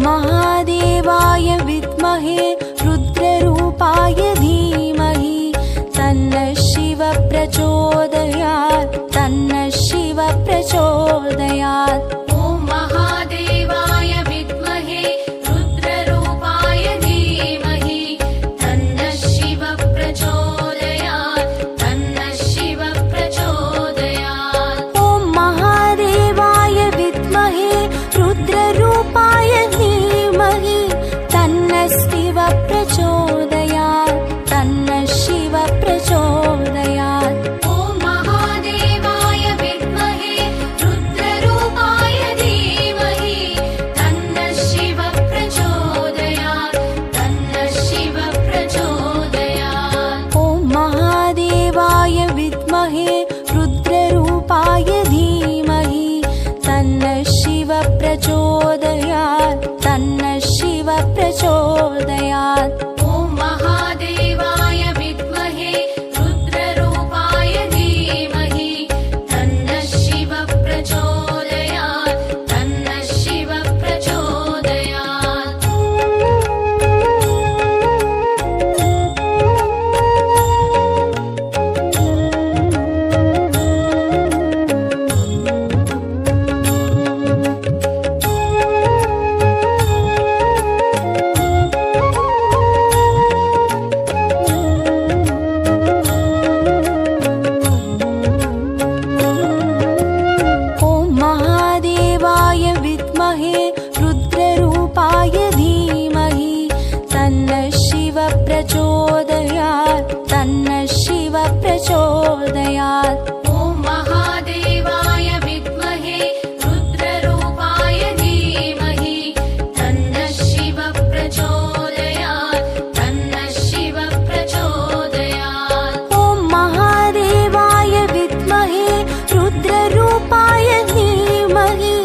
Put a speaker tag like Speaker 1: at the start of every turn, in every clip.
Speaker 1: महादेवाय विद्महे रुद्ररूपाय धीमहि तन्नः शिवः प्रचोदयात् तन्नः शिवः प्रचोदयात्।
Speaker 2: ॐ महादेवाय विद्महे रुद्ररूपाय धीमहि तन्नः शिवः प्रचोदयात् तन्नः शिवः प्रचोदयात्।
Speaker 1: ॐ महादेवाय विद्महे रुद्ररूपाय धीमहि तन्नः शिवः प्रचोदयात् तन्नः शिवः प्रचोदयात्।
Speaker 2: ॐ महादेवाय विद्महे रुद्ररूपाय धीमहि तन्नः शिवः प्रचोदयात् तन्नः शिवः प्रचोदयात्।
Speaker 1: ॐ महादेवाय विद्महे रुद्ररूपाय धीमहि तन्नः शिवः प्रचोदयात् तन्नः शिवः प्रचोदयात्।
Speaker 2: ॐ महादेवाय विद्महे रुद्ररूपाय धीमहि तन्नः शिवः प्रचोदयात् तन्नः शिवः प्रचोदयात्।
Speaker 1: ॐ महादेवाय विद्महे रुद्ररूपाय धीमहि तन्नः शिवः प्रचोदयात् तन्नः शिवः प्रचोदयात्।
Speaker 2: ॐ महादेवाय विद्महे रुद्ररूपाय धीमहि तन्नः शिवः प्रचोदयात् तन्नः शिवः प्रचोदयात्।
Speaker 1: ॐ महादेवाय विद्महे रुद्ररूपाय धीमहि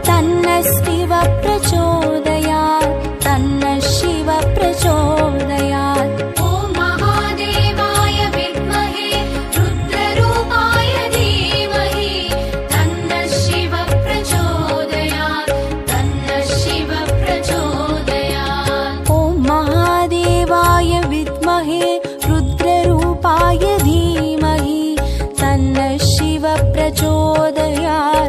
Speaker 1: तन्नः शिवः प्रचोदयात् तन्नः शिवः प्रचोदयात्।
Speaker 2: ॐ महादेवाय विद्महे रुद्ररूपाय धीमहि तन्नः शिवः प्रचोदयात् तन्नः शिवः प्रचोदयात्।
Speaker 1: ॐ महादेवाय विद्महे रुद्ररूपाय धीमहि तन्नः शिवः प्रचोदयात्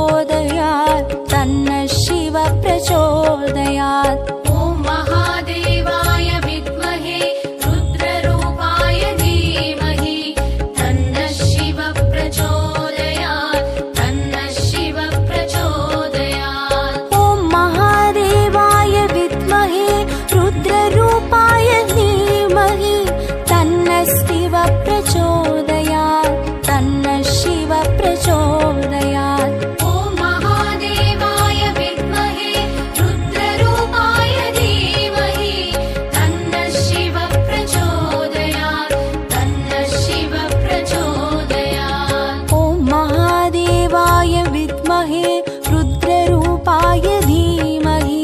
Speaker 1: प्रचोदयात् तन्नः शिव प्रचोदयात्
Speaker 2: ॐ महादेवाय विद्महे रुद्ररूपाय धीमहि तन्नः शिव प्रचोदयात् तन्नः शिव प्रचोदयात्
Speaker 1: ॐ महादेवाय विद्महे रुद्ररूपाय धीमहि तन्नः शिव प्रचोदयात् तन्नः शिव प्रचोदयात्
Speaker 2: ॐ महादेवाय विद्महे रुद्ररूपाय धीमहि तन्नः शिव प्रचोदयात् तन्नः शिव प्रचोदयात्
Speaker 1: ॐ महादेवाय विद्महे रुद्ररूपाय धीमहि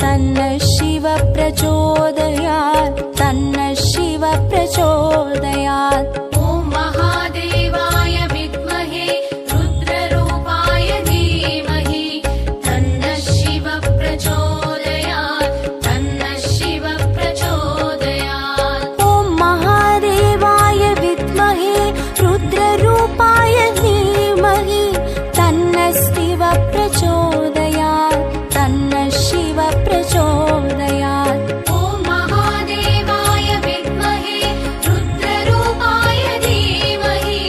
Speaker 1: तन्नः शिव प्रचोदयात् तन्नः शिव प्रचोदयात्
Speaker 2: ॐ महादेवाय विद्महे रुद्ररूपाय धीमहि तन्नः शिव प्रचोदयात् तन्नः शिव प्रचोदयात्
Speaker 1: ॐ महादेवाय विद्महे रुद्ररूपाय धीमहि तन्नः शिव प्रचोदयात् तन्नः शिव प्रचोदयात्
Speaker 2: ॐ महादेवाय विद्महे रुद्ररूपाय धीमहि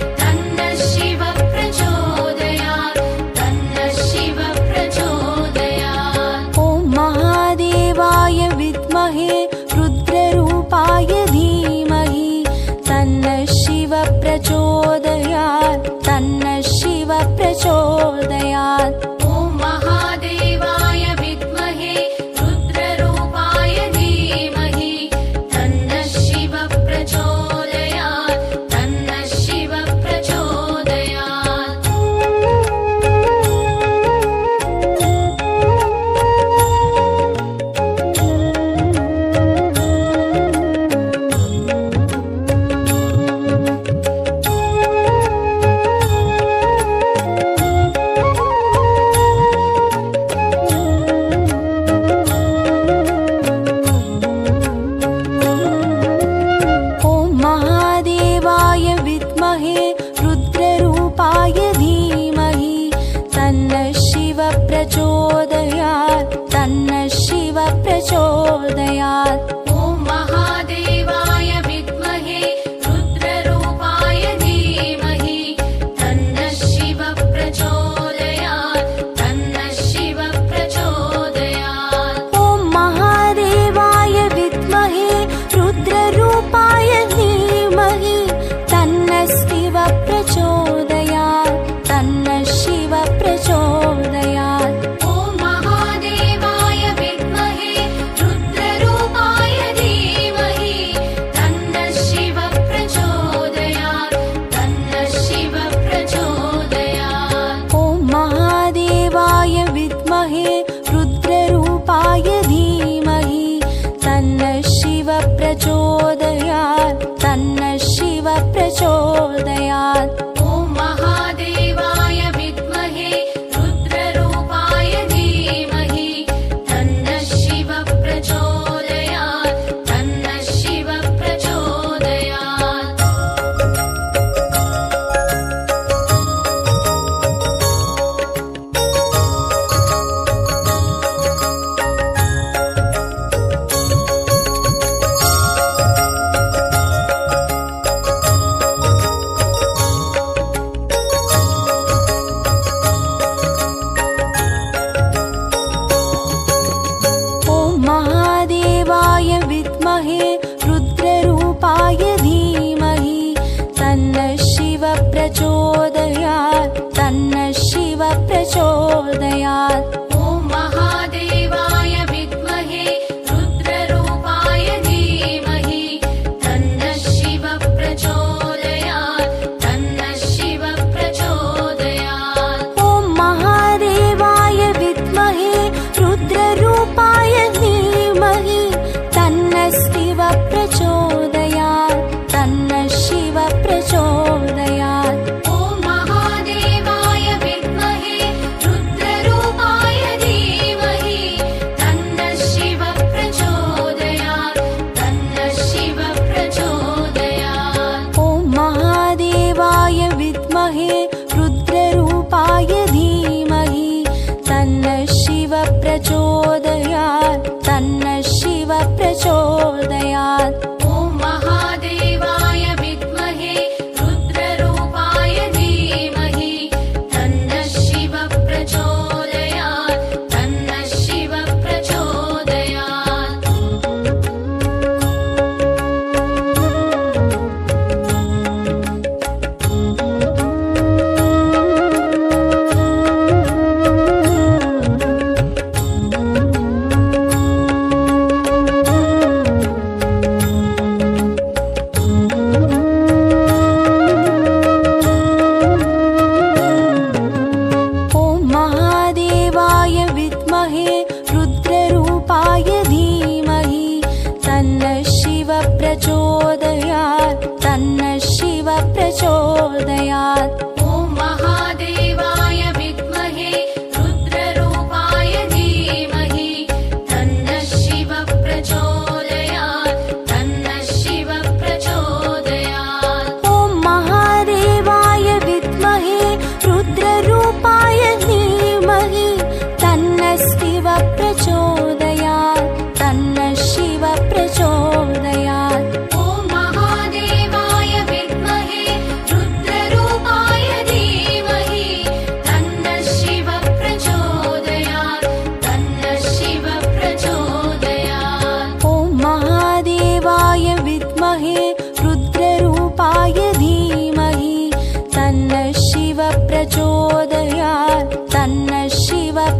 Speaker 2: तन्नः शिव प्रचोदयात् तन्नः शिव प्रचोदयात्
Speaker 1: ॐ महादेवाय विद्महे रुद्ररूपाय धीमहि तन्नः शिव प्रचोदयात् तन्नः शिव प्रचोदयात्
Speaker 2: ॐ महादेवाय विद्महे रुद्ररूपाय धीमहि तन्नः शिव प्रचोदयात् तन्नः शिव प्रचोदयात्
Speaker 1: ॐ महादेवाय विद्महे रुद्ररूपाय धीमहि तन्नः शिव प्रचोदयात् तन्नः शिव प्रचोदयात्
Speaker 2: ॐ महादेवाय विद्महे रुद्ररूपाय धीमहि तन्नः शिव प्रचोदयात् तन्नः शिव प्रचोदयात्
Speaker 1: ॐ महादेवाय विद्महे रुद्ररूपाय धीमहि तन्नः शिव प्रचोदयात् तन्नः शिव प्रचोदयात्
Speaker 2: ॐ महादेवाय विद्महे रुद्ररूपाय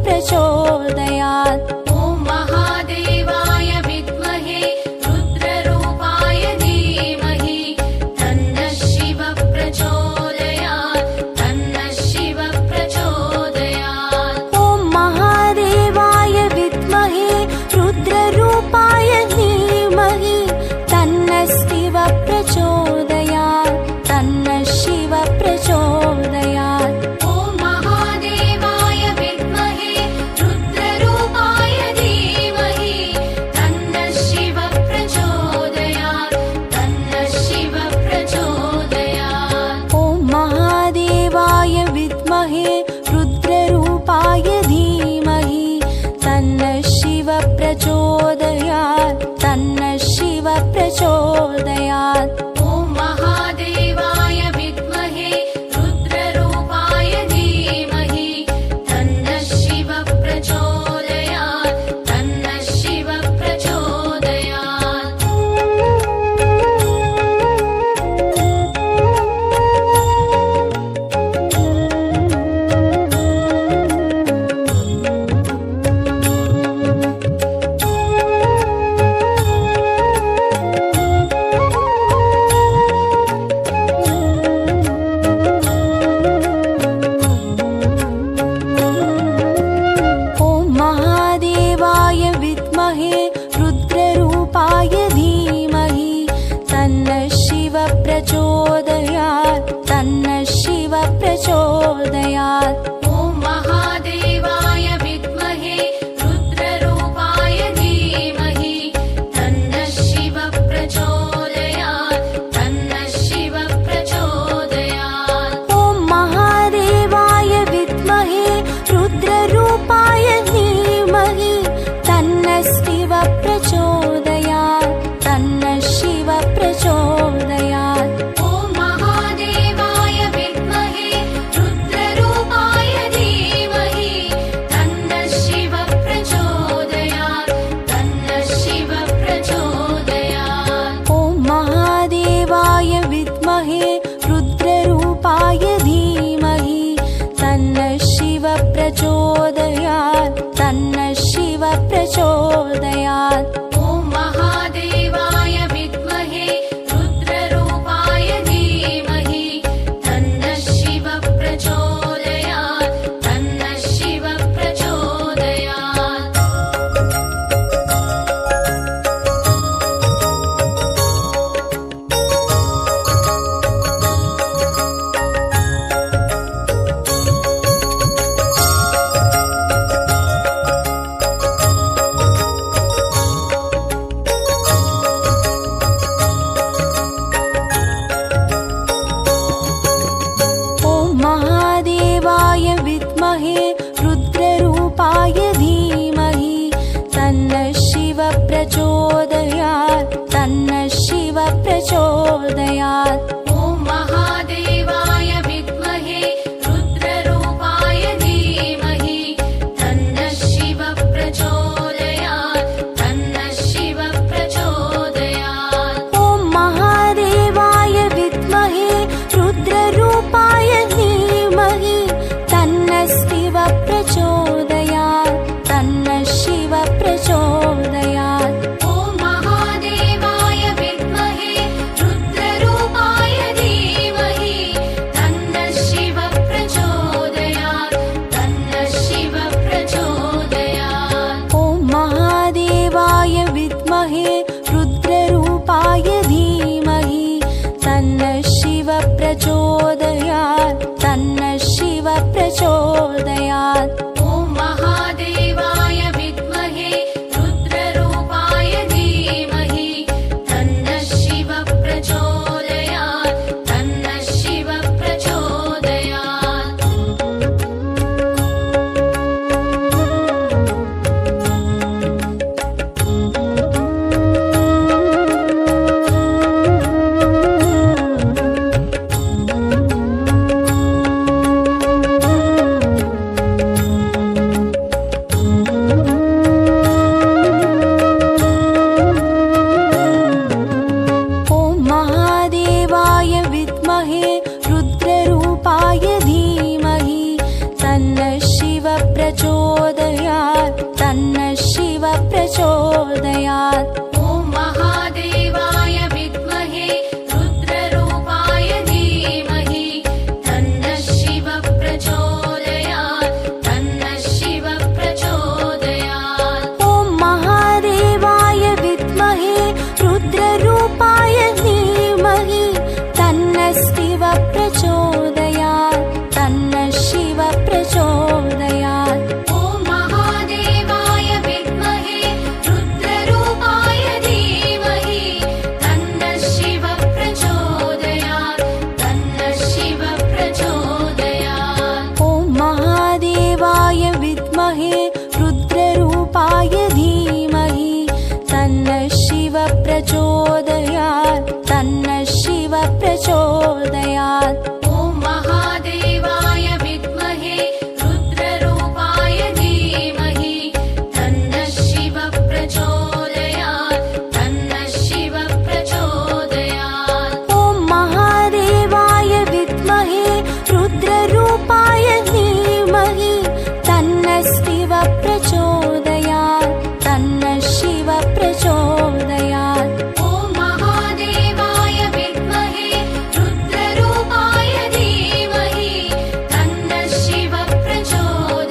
Speaker 1: प्रचोदयात्।
Speaker 2: ॐ महादेवाय विद्महे रुद्ररूपाय धीमहि तन्नः शिवः प्रचोदयात् तन्नः शिवः प्रचोदयात्।
Speaker 1: ॐ महादेवाय विद्महे रुद्ररूपाय धीमहि तन्नः शिवः प्रचोदयात् तन्नः शिवः प्रचोदयात्।
Speaker 2: ॐ महादेवाय विद्महे रुद्ररूपाय धीमहि तन्नः शिवः प्रचोदयात् तन्नः शिवः प्रचोदयात्।
Speaker 1: ॐ महादेवाय विद्महे रुद्ररूपाय धीमहि तन्नः शिवः प्रचोदयात् तन्नः शिवः प्रचोदयात्।
Speaker 2: ॐ महादेवाय विद्महे रुद्ररूपाय धीमहि तन्नः शिवः प्रचोदयात् तन्नः शिवः प्रचोदयात्।
Speaker 1: ॐ महादेवाय विद्महे रुद्ररूपाय धीमहि तन्नः शिवः प्रचोदयात् तन्नः शिवः प्रचोदयात्।
Speaker 2: ॐ महादेवाय विद्महे रुद्ररूपाय धीमहि तन्नः शिवः प्रचोदयात् तन्नः शिवः प्रचोदयात्।
Speaker 1: ॐ महादेवाय विद्महे रुद्ररूपाय धीमहि तन्नः शिवः प्रचोदयात् तन्नः शिवः प्रचोदयात्।
Speaker 2: ॐ महादेवाय विद्महे रुद्ररूपाय धीमहि तन्नः शिवः प्रचोदयात् तन्नः शिवः प्रचोदयात्।
Speaker 1: ॐ महादेवाय विद्महे रुद्ररूपाय धीमहि तन्नः शिवः प्रचोदयात् तन्नः शिवः प्रचोदयात्।
Speaker 2: ॐ महादेवाय विद्महे रुद्ररूपाय धीमहि तन्नः शिवः प्रचोदयात् तन्नः शिवः प्रचोदयात्।
Speaker 1: ॐ महादेवाय विद्महे रुद्ररूपाय धीमहि तन्नः शिवः प्रचोदयात् तन्नः शिवः प्रचोदयात्।
Speaker 2: ॐ महादेवाय विद्महे रुद्ररूपाय धीमहि तन्नः शिवः प्रचोदयात् तन्नः शिवः प्रचोदयात्।
Speaker 1: ॐ महादेवाय विद्महे रुद्ररूपाय धीमहि तन्नः शिवः प्रचोदयात् प्रचोदयात् तन्नः शिव प्रचोदयात्
Speaker 2: ॐ महादेवाय विद्महे रुद्ररूपाय धीमहि तन्नः शिव प्रचोदयात् तन्नः शिव प्रचोदयात्
Speaker 1: ॐ महादेवाय विद्महे रुद्ररूपाय धीमहि तन्नः शिव प्रचोदयात् तन्नः शिव प्रचोदयात्
Speaker 2: ॐ महादेवाय विद्महे रुद्ररूपाय धीमहि तन्नः शिव प्रचोदयात् तन्नः शिव प्रचोदयात्
Speaker 1: ॐ महादेवाय विद्महे रुद्ररूपाय धीमहि तन्नः शिव प्रचोदयात् तन्नः शिव प्रचोदयात्
Speaker 2: ॐ महादेवाय विद्महे रुद्ररूपाय धीमहि तन्नः शिव प्रचोदयात् तन्नः शिव प्रचोदयात्
Speaker 1: ॐ महादेवाय विद्महे रुद्ररूपाय धीमहि तन्नः शिव प्रचोदयात् तन्नः शिव प्रचोदयात्
Speaker 2: ॐ महादेवाय विद्महे रुद्ररूपाय धीमहि तन्नः शिव प्रचोदयात् तन्नः शिव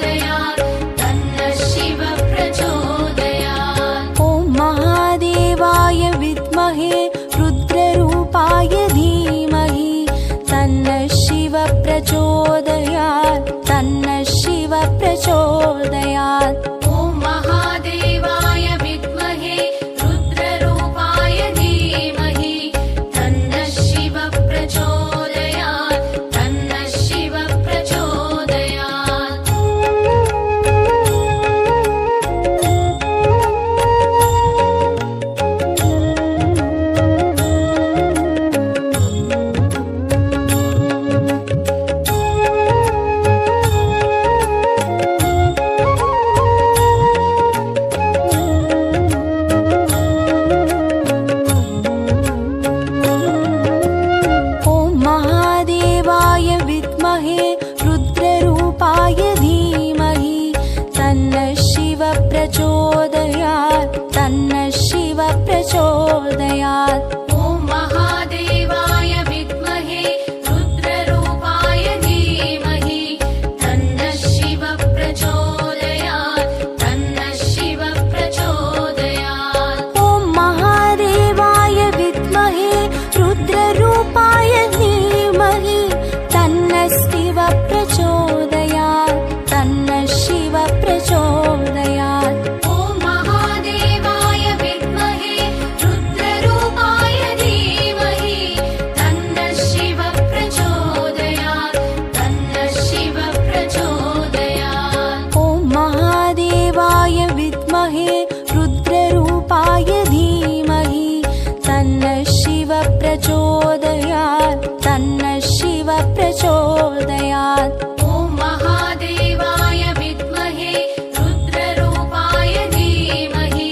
Speaker 2: प्रचोदयात्
Speaker 1: ॐ महादेवाय विद्महे रुद्ररूपाय धीमहि तन्नः शिव प्रचोदयात् तन्नः शिव प्रचोदयात्
Speaker 2: ॐ महादेवाय विद्महे रुद्ररूपाय धीमहि तन्नः शिव प्रचोदयात् तन्नः शिव प्रचोदयात्
Speaker 1: ॐ महादेवाय विद्महे रुद्ररूपाय धीमहि तन्नः शिव प्रचोदयात् तन्नः शिव प्रचोदयात्
Speaker 2: ॐ महादेवाय विद्महे रुद्ररूपाय धीमहि तन्नः शिव प्रचोदयात् तन्नः शिव प्रचोदयात्
Speaker 1: ॐ महादेवाय विद्महे रुद्ररूपाय धीमहि तन्नः शिव प्रचोदयात् तन्नः शिव प्रचोदयात्
Speaker 2: ॐ महादेवाय विद्महे रुद्ररूपाय धीमहि तन्नः शिव प्रचोदयात् तन्नः शिव प्रचोदयात्
Speaker 1: ॐ महादेवाय विद्महे रुद्ररूपाय धीमहि तन्नः शिव प्रचोदयात् तन्नः शिव प्रचोदयात्
Speaker 2: ॐ महादेवाय विद्महे रुद्ररूपाय धीमहि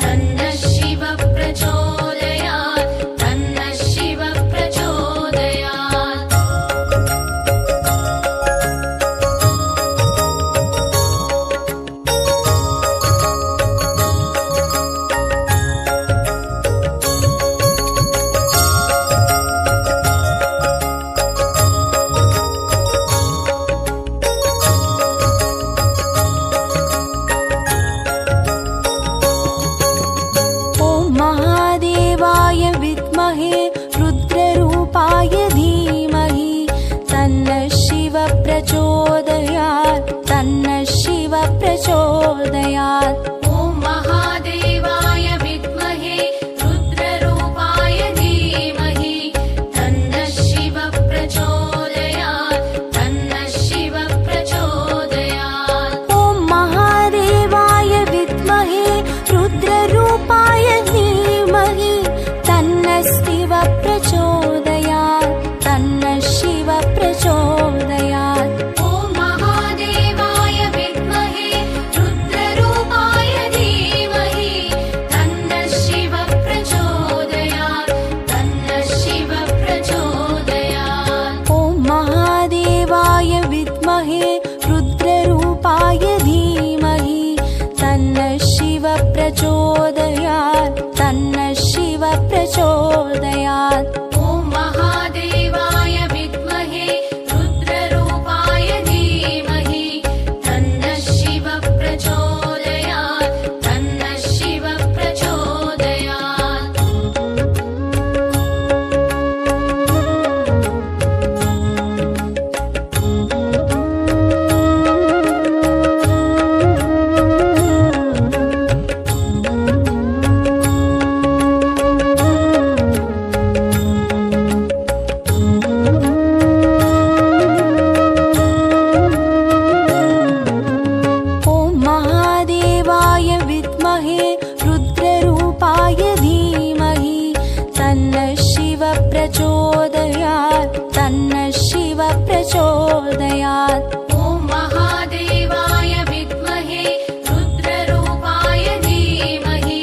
Speaker 2: तन्नः शिव प्रचोदयात् तन्नः शिव प्रचोदयात्
Speaker 1: ॐ महादेवाय विद्महे रुद्ररूपाय धीमहि तन्नः शिव प्रचोदयात् तन्नः शिव प्रचोदयात्
Speaker 2: ॐ महादेवाय विद्महे रुद्ररूपाय धीमहि तन्नः शिव प्रचोदयात् तन्नः शिव प्रचोदयात्
Speaker 1: ॐ महादेवाय विद्महे रुद्ररूपाय धीमहि तन्नः शिव प्रचोदयात् तन्नः शिव प्रचोदयात्
Speaker 2: ॐ महादेवाय
Speaker 1: प्रचोदयात् तन्नः शिव प्रचोदयात्
Speaker 2: ॐ महादेवाय विद्महे रुद्ररूपाय धीमहि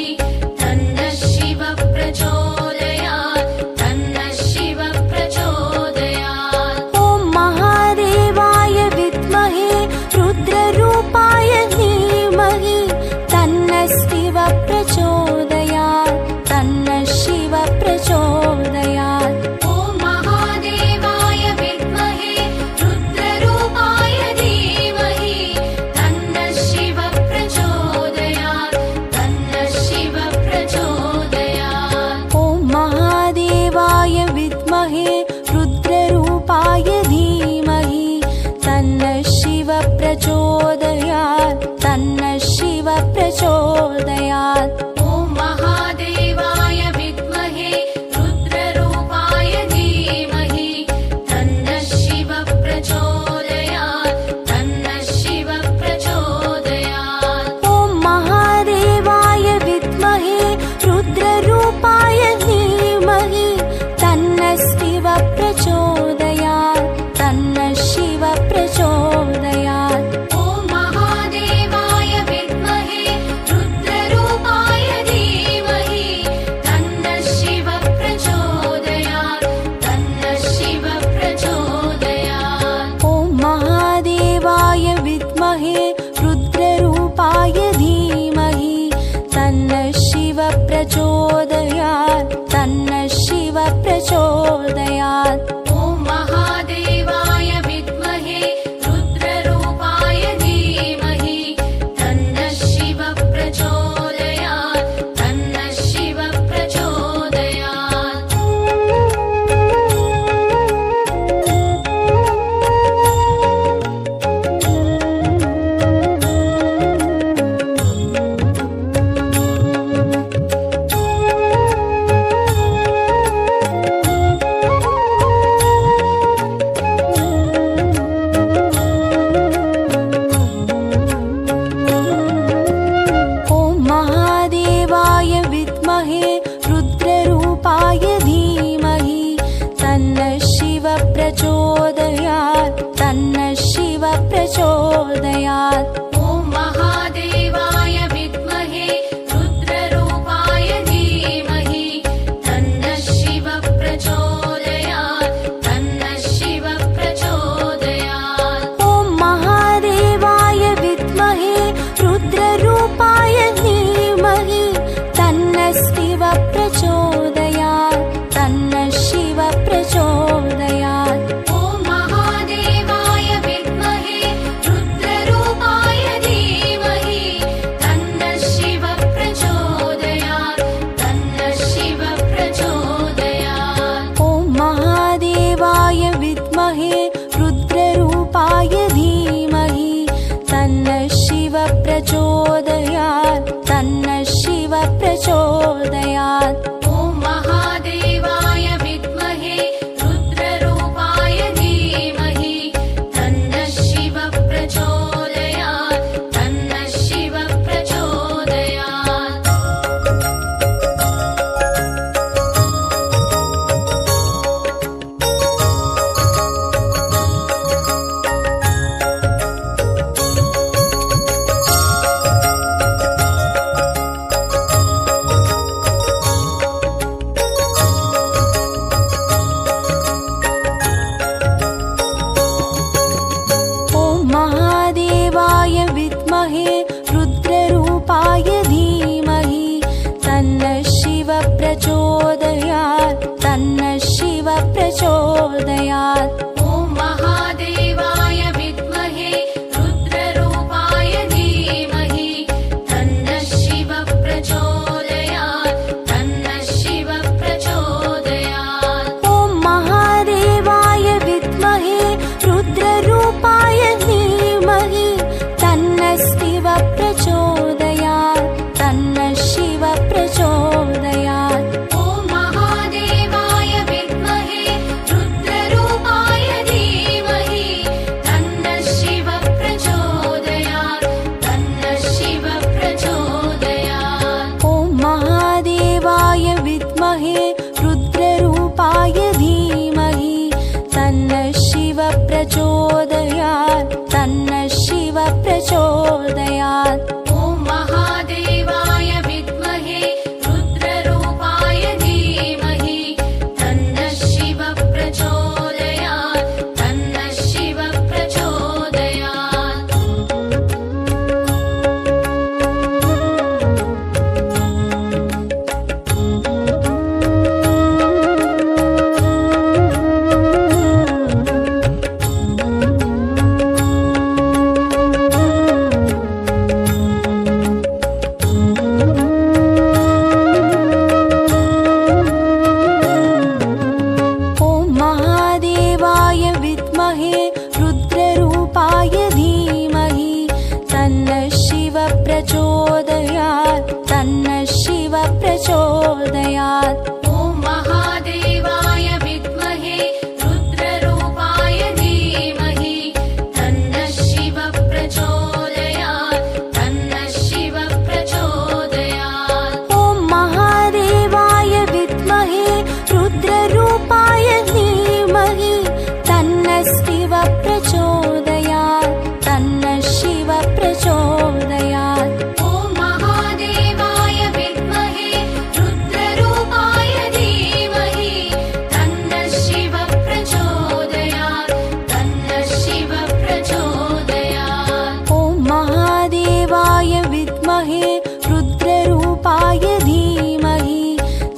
Speaker 2: तन्नः शिव प्रचोदयात् तन्नः शिव प्रचोदयात्
Speaker 1: ॐ महादेवाय विद्महे रुद्ररूपाय धीमहि तन्नः शिव प्रचोदयात् तन्नः शिव प्रचोदयात्
Speaker 2: ॐ महादेवाय विद्महे रुद्ररूपाय धीमहि तन्नः शिव प्रचोदयात् तन्नः शिव प्रचोदयात्
Speaker 1: ॐ महादेवाय विद्महे रुद्ररूपाय धीमहि तन्नः शिव प्रचोदयात् तन्नः शिव प्रचोदयात्
Speaker 2: ॐ महादेवाय विद्महे रुद्ररूपाय धीमहि तन्नः शिव प्रचोदयात् तन्नः शिव प्रचोदयात्
Speaker 1: ॐ महादेवाय विद्महे रुद्ररूपाय धीमहि तन्नः शिव प्रचोदयात् तन्नः शिव प्रचोदयात्
Speaker 2: ॐ महादेवाय विद्महे रुद्ररूपाय धीमहि तन्नः शिव प्रचोदयात् तन्नः शिव प्रचोदयात्
Speaker 1: ॐ महादेवाय विद्महे रुद्ररूपाय धीमहि तन्नः शिव प्रचोदयात् तन्नः शिव प्रचोदयात्
Speaker 2: ॐ महादेवाय विद्महे रुद्ररूपाय धीमहि तन्नः शिव प्रचोदयात् तन्नः शिव प्रचोदयात्
Speaker 1: प्रचोदयात् तन्नः शिवः प्रचोदयात्।
Speaker 2: ॐ महादेवाय विद्महे रुद्ररूपाय धीमहि तन्नः शिवः प्रचोदयात् तन्नः शिवः प्रचोदयात्।
Speaker 1: ॐ महादेवाय विद्महे रुद्ररूपाय धीमहि तन्नः शिवः प्रचोदयात् तन्नः शिवः प्रचोदयात्।
Speaker 2: ॐ महादेवाय विद्महे रुद्ररूपाय धीमहि तन्नः शिवः प्रचोदयात् तन्नः शिवः प्रचोदयात्।
Speaker 1: ॐ महादेवाय विद्महे रुद्ररूपाय धीमहि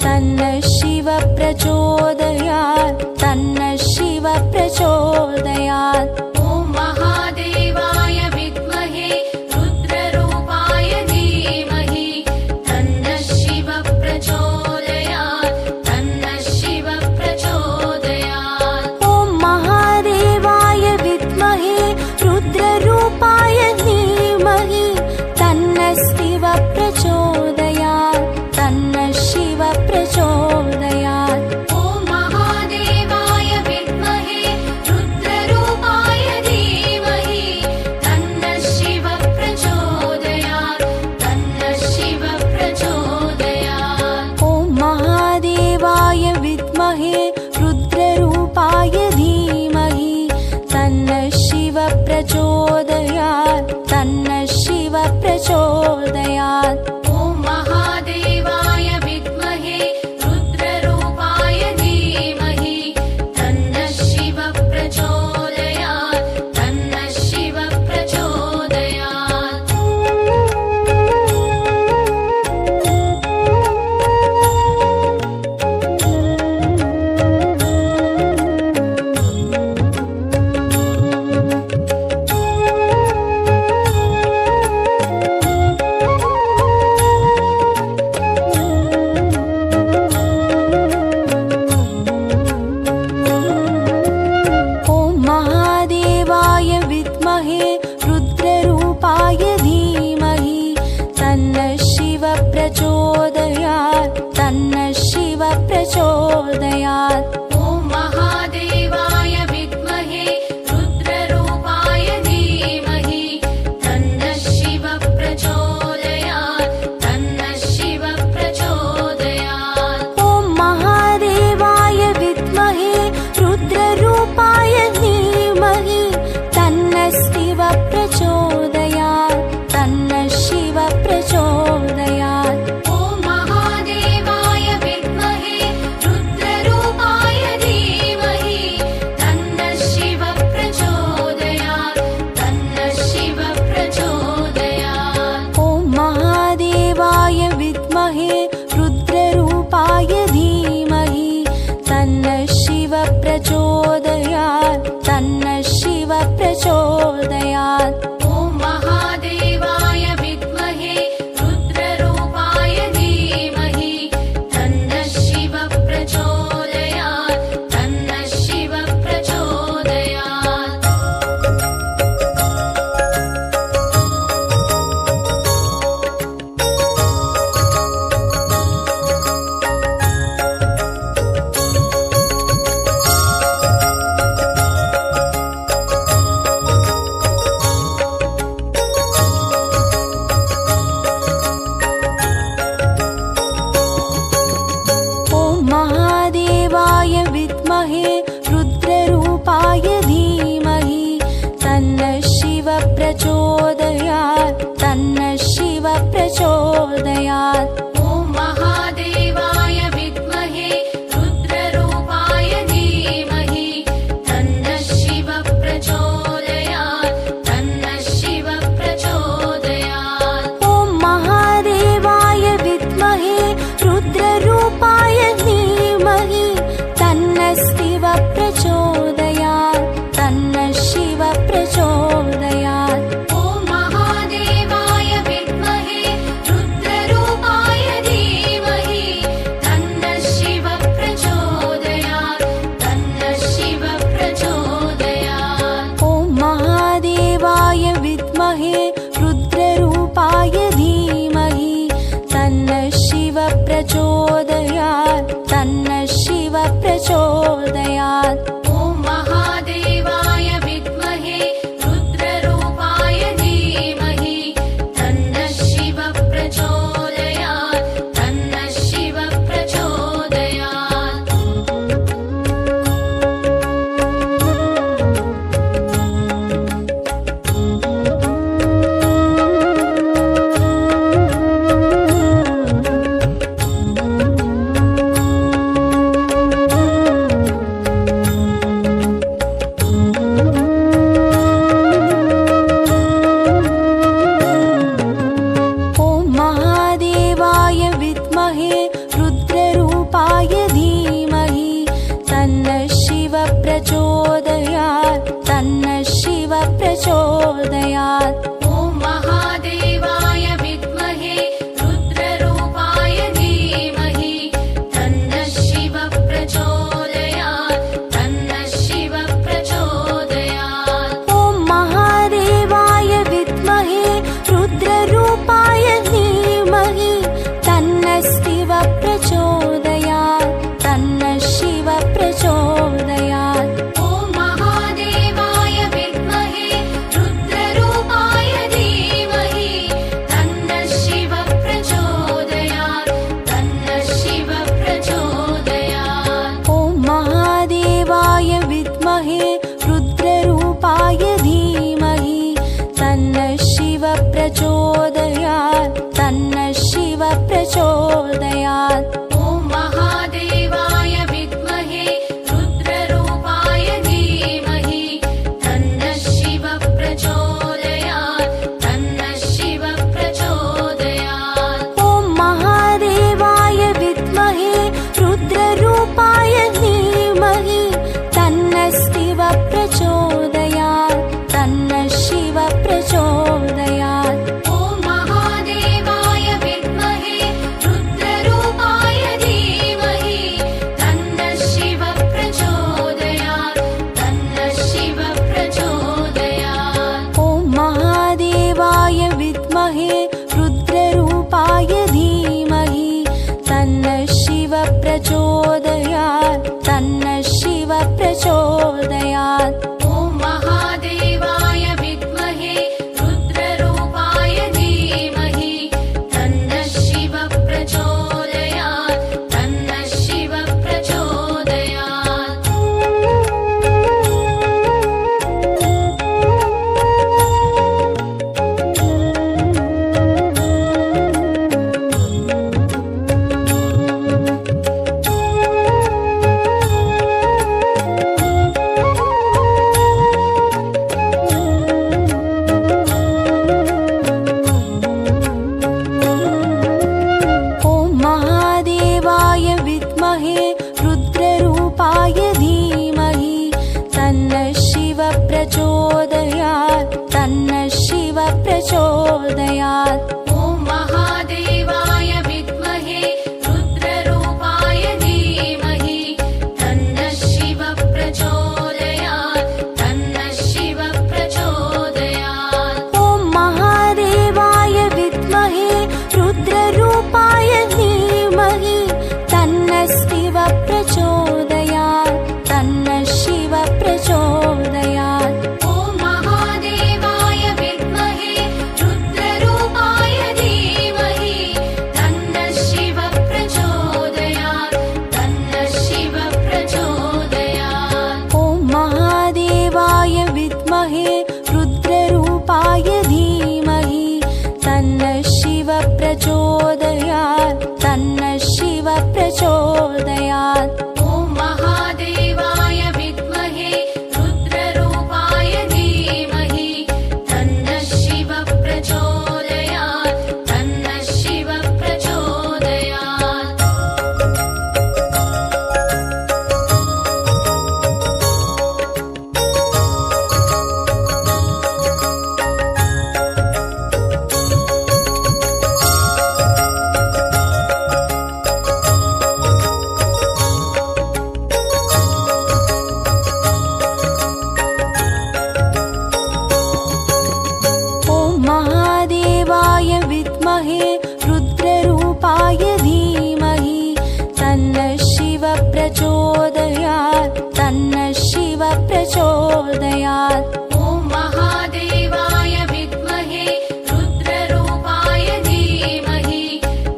Speaker 1: तन्नः शिवः प्रचोदयात् तन्नः शिवः प्रचोदयात्।
Speaker 2: ॐ महादेवाय विद्महे रुद्ररूपाय धीमहि तन्नः शिवः प्रचोदयात् तन्नः शिवः प्रचोदयात्।
Speaker 1: ॐ महादेवाय विद्महे रुद्ररूपाय धीमहि तन्नः शिवः प्रचोदयात् तन्नः शिवः प्रचोदयात्।
Speaker 2: ॐ महादेवाय विद्महे रुद्ररूपाय धीमहि तन्नः शिवः प्रचोदयात् तन्नः शिवः प्रचोदयात्।
Speaker 1: ॐ महादेवाय विद्महे रुद्ररूपाय धीमहि तन्नः शिवः प्रचोदयात् तन्नः शिवः प्रचोदयात्।
Speaker 2: ॐ महादेवाय विद्महे रुद्ररूपाय धीमहि तन्नः शिवः प्रचोदयात् तन्नः शिवः प्रचोदयात्।
Speaker 1: ॐ महादेवाय विद्महे रुद्ररूपाय धीमहि तन्नः शिवः प्रचोदयात् तन्नः शिवः प्रचोदयात्।
Speaker 2: ॐ महादेवाय विद्महे रुद्ररूपाय धीमहि तन्नः शिवः प्रचोदयात् तन्नः शिवः प्रचोदयात्।
Speaker 1: ॐ महादेवाय विद्महे रुद्ररूपाय धीमहि तन्नः शिवः प्रचोदयात् तन्नः शिवः प्रचोदयात्।
Speaker 2: ॐ महादेवाय विद्महे रुद्ररूपाय धीमहि तन्नः शिवः प्रचोदयात् तन्नः शिवः प्रचोदयात्।
Speaker 1: ॐ महादेवाय विद्महे रुद्ररूपाय धीमहि तन्नः शिवः प्रचोदयात् तन्नः शिवः प्रचोदयात्।
Speaker 2: ॐ महादेवाय विद्महे रुद्ररूपाय धीमहि तन्नः शिवः प्रचोदयात् तन्नः शिवः प्रचोदयात्।
Speaker 1: ॐ महादेवाय विद्महे रुद्ररूपाय धीमहि तन्नः शिवः प्रचोदयात् तन्नः शिवः प्रचोदयात्।
Speaker 2: ॐ महादेवाय विद्महे रुद्ररूपाय धीमहि तन्नः शिवः प्रचोदयात् तन्नः शिवः प्रचोदयात्।
Speaker 1: ॐ महादेवाय विद्महे रुद्ररूपाय धीमहि तन्नः शिवः प्रचोदयात् तन्नः शिवः प्रचोदयात्।
Speaker 2: ॐ महादेवाय विद्महे रुद्ररूपाय
Speaker 1: प्रचोदयात् तन्नः शिव प्रचोदयात्।
Speaker 2: ॐ महादेवाय विद्महे रुद्ररूपाय धीमहि तन्नः शिव प्रचोदयात् तन्नः शिव प्रचोदयात्।
Speaker 1: ॐ महादेवाय विद्महे रुद्ररूपाय धीमहि तन्नः शिव प्रचोदयात् तन्नः शिव प्रचोदयात्।
Speaker 2: ॐ महादेवाय विद्महे रुद्ररूपाय धीमहि तन्नः शिव प्रचोदयात् तन्नः शिव प्रचोदयात्।
Speaker 1: ॐ महादेवाय विद्महे रुद्ररूपाय धीमहि तन्नः शिव प्रचोदयात् तन्नः शिव प्रचोदयात्।
Speaker 2: ॐ महादेवाय विद्महे रुद्ररूपाय धीमहि तन्नः शिव प्रचोदयात् तन्नः शिव प्रचोदयात्।
Speaker 1: ॐ महादेवाय विद्महे रुद्ररूपाय धीमहि तन्नः शिव प्रचोदयात् तन्नः शिव प्रचोदयात्।
Speaker 2: ॐ महादेवाय विद्महे रुद्ररूपाय धीमहि तन्नः शिव प्रचोदयात् तन्नः शिव प्रचोदयात्।
Speaker 1: ॐ महादेवाय विद्महे रुद्ररूपाय धीमहि तन्नः शिव प्रचोदयात् तन्नः शिव प्रचोदयात्।
Speaker 2: ॐ महादेवाय विद्महे रुद्ररूपाय धीमहि तन्नः शिव प्रचोदयात् तन्नः शिव प्रचोदयात्।
Speaker 1: ॐ महादेवाय विद्महे रुद्ररूपाय धीमहि तन्नः शिव प्रचोदयात् तन्नः शिव प्रचोदयात्।
Speaker 2: ॐ महादेवाय विद्महे रुद्ररूपाय धीमहि तन्नः शिव प्रचोदयात् तन्नः शिव प्रचोदयात्।
Speaker 1: ॐ महादेवाय विद्महे रुद्ररूपाय धीमहि तन्नः शिव प्रचोदयात् तन्नः शिव प्रचोदयात्।
Speaker 2: ॐ महादेवाय विद्महे रुद्ररूपाय धीमहि तन्नः शिव प्रचोदयात् तन्नः शिव प्रचोदयात्।
Speaker 1: ॐ महादेवाय विद्महे रुद्ररूपाय धीमहि तन्नः शिव प्रचोदयात् तन्नः शिव प्रचोदयात्।
Speaker 2: ॐ महादेवाय विद्महे रुद्ररूपाय धीमहि तन्नः शिव प्रचोदयात् तन्नः शिव प्रचोदयात्।
Speaker 1: ॐ महादेवाय विद्महे रुद्ररूपाय धीमहि तन्नः शिव प्रचोदयात् तन्नः शिव प्रचोदयात्।
Speaker 2: ॐ महादेवाय विद्महे रुद्ररूपाय धीमहि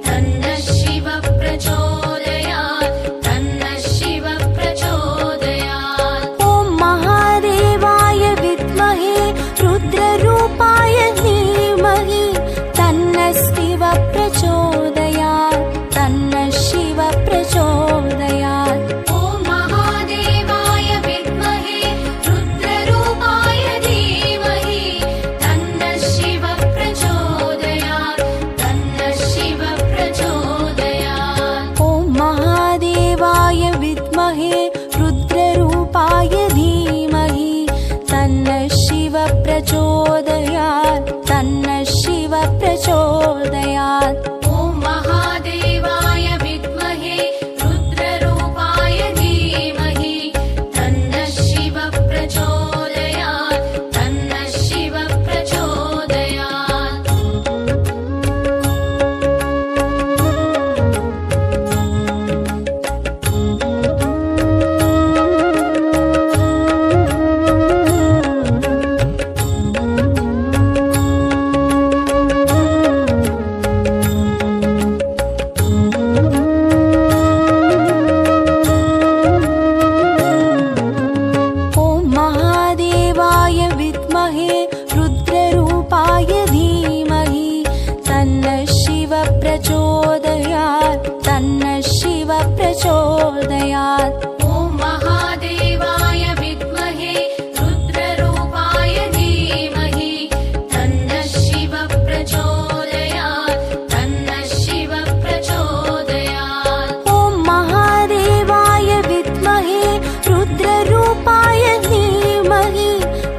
Speaker 2: तन्नः शिव प्रचोदयात् तन्नः शिव प्रचोदयात्।
Speaker 1: ॐ महादेवाय विद्महे रुद्ररूपाय धीमहि तन्नः शिव प्रचोदयात् तन्नः शिव प्रचोदयात्।
Speaker 2: ॐ महादेवाय विद्महे रुद्ररूपाय
Speaker 1: प्रचोदयात्।
Speaker 2: ॐ महादेवाय विद्महे रुद्ररूपाय धीमहि तन्नः शिवः प्रचोदयात् तन्नः शिवः प्रचोदयात्।
Speaker 1: ॐ महादेवाय विद्महे रुद्ररूपाय धीमहि तन्नः शिवः प्रचोदयात् तन्नः शिवः प्रचोदयात्।
Speaker 2: ॐ महादेवाय विद्महे रुद्ररूपाय धीमहि तन्नः शिवः प्रचोदयात् तन्नः शिवः प्रचोदयात्।
Speaker 1: ॐ महादेवाय विद्महे रुद्ररूपाय धीमहि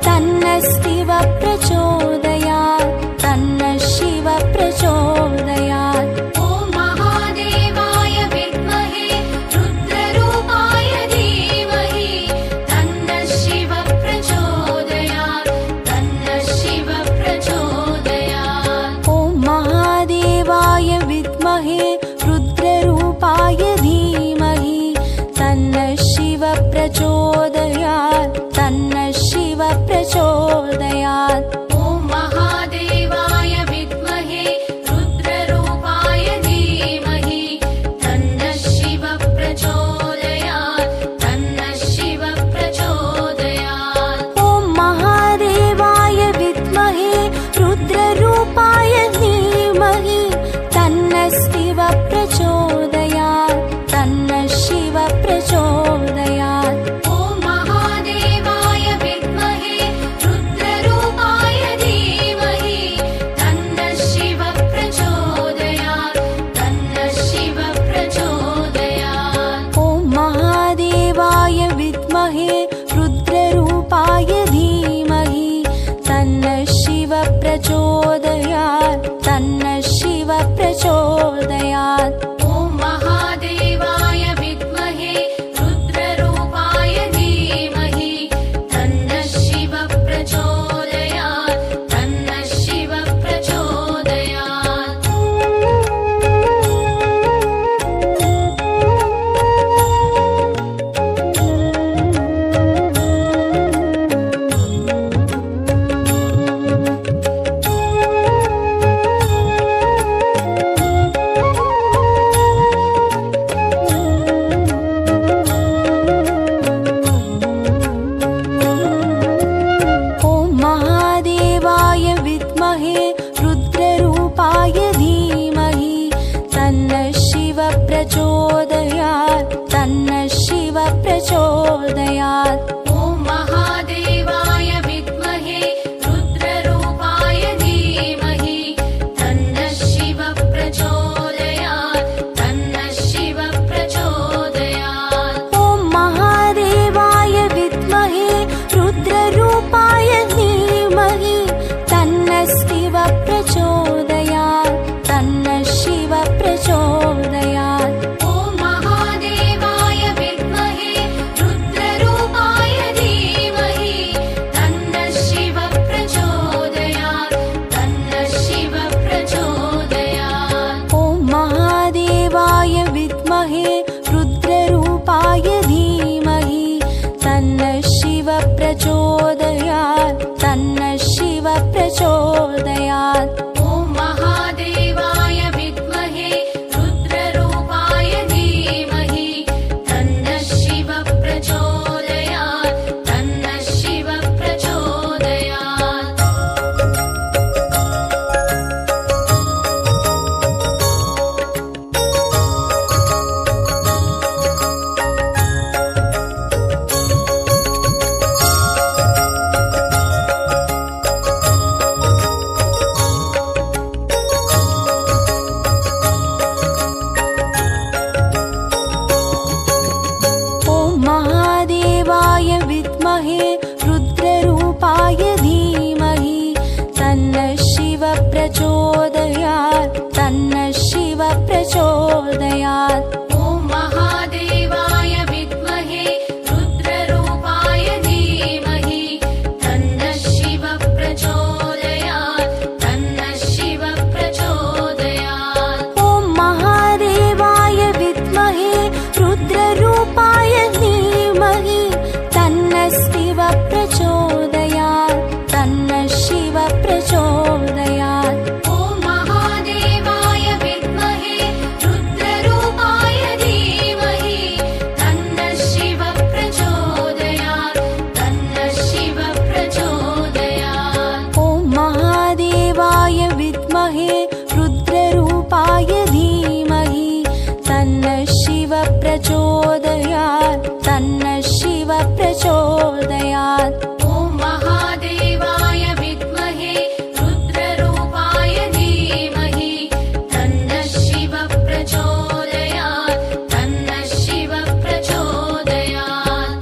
Speaker 1: तन्नः शिवः प्रचोदयात् तन्नः शिवः प्रचोदयात्।
Speaker 2: ॐ महादेवाय विद्महे रुद्ररूपाय धीमहि तन्नः शिवः प्रचोदयात् तन्नः शिवः प्रचोदयात्।
Speaker 1: ॐ महादेवाय विद्महे रुद्ररूपाय धीमहि तन्नः शिवः प्रचोदयात् तन्नः शिवः प्रचोदयात्।
Speaker 2: ॐ महादेवाय विद्महे रुद्ररूपाय धीमहि तन्नः शिवः प्रचोदयात् तन्नः शिवः प्रचोदयात्।
Speaker 1: ॐ महादेवाय विद्महे रुद्ररूपाय धीमहि तन्नः शिवः प्रचोदयात् तन्नः शिवः प्रचोदयात्।
Speaker 2: ॐ महादेवाय विद्महे रुद्ररूपाय
Speaker 1: रुद्ररूपाय धीमहि तन्नः शिव प्रचोदयात् तन्नः शिव प्रचोदयात्।
Speaker 2: ॐ महादेवाय विद्महे रुद्ररूपाय धीमहि तन्नः शिव प्रचोदयात् तन्नः शिव प्रचोदयात्।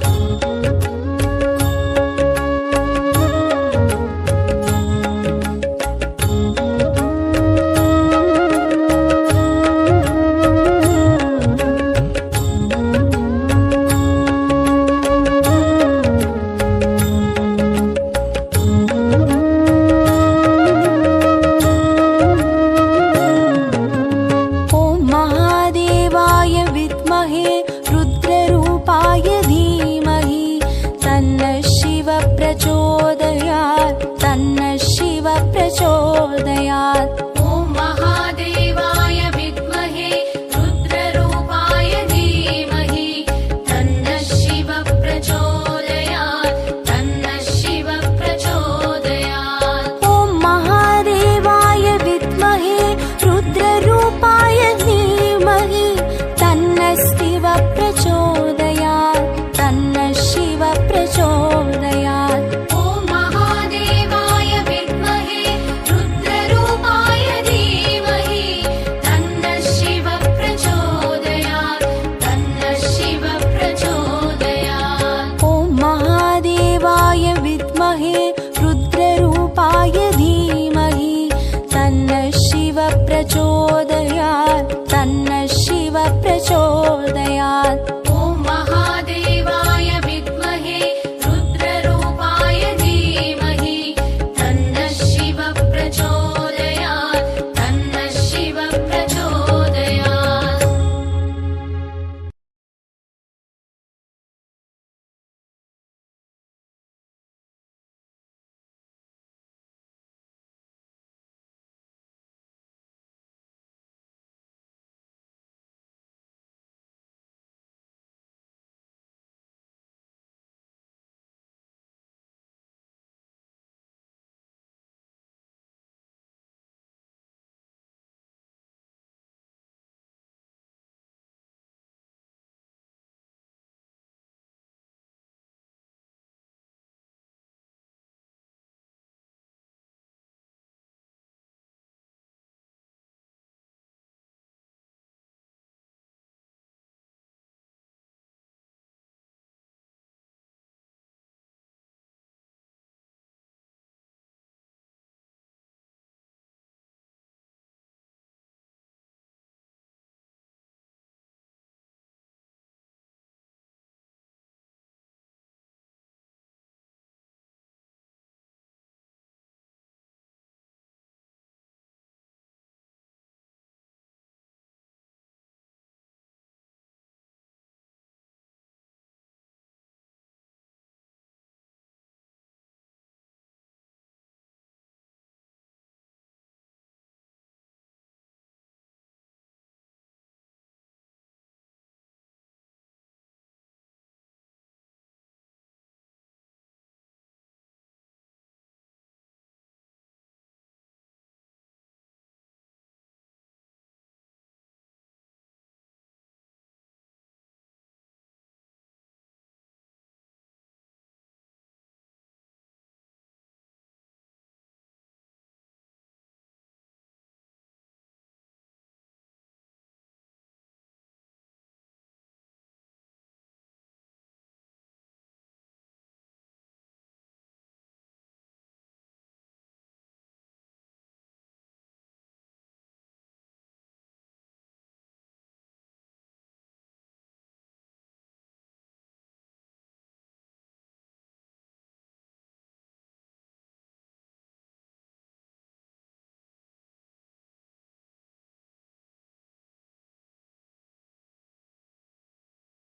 Speaker 1: रुद्ररूपाय धीमहि तन्नः शिव प्रचोदयात् तन्नः शिव प्रचोदयात्।
Speaker 2: ॐ महादेवाय विद्महे रुद्ररूपाय धीमहि तन्नः शिव प्रचोदयात् तन्नः शिव प्रचोदयात्।
Speaker 1: ॐ महादेवाय विद्महे रुद्ररूपाय धीमहि तन्नः शिव प्रचोदयात् तन्नः शिव प्रचोदयात्।
Speaker 2: ॐ महादेवाय विद्महे रुद्ररूपाय धीमहि तन्नः शिव प्रचोदयात् तन्नः शिव प्रचोदयात्।
Speaker 1: ॐ महादेवाय विद्महे रुद्ररूपाय धीमहि तन्नः शिव प्रचोदयात् तन्नः शिव प्रचोदयात्।